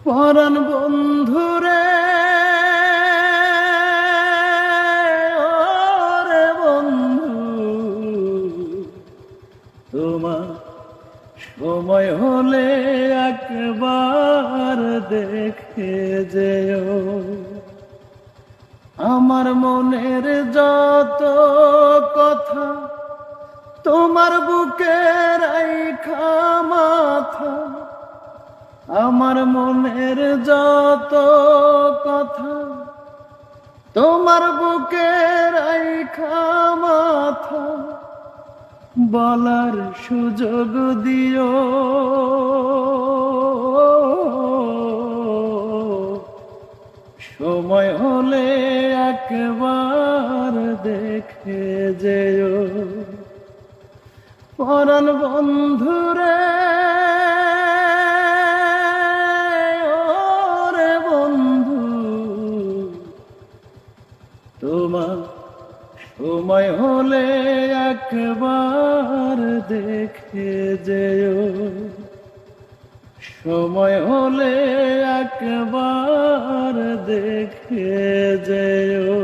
পরাণ বন্ধুরে, ওরে বন্ধু, তোমার সময় হলে একবার দেখে যেও। আমার মনের যত কথা তোমার বুকে রাইখা মাথা, আমার মনের যত কথা তোমার বুকে রাইখা মাথা, বলার সুযোগ দিও। সময় হলে একবার দেখে যেও। পরাণ বন্ধুরে, ওরে বন্ধু, তোমার সময় হলে একবার দেখে যেও। সময় হলে একবার দেখে যেও।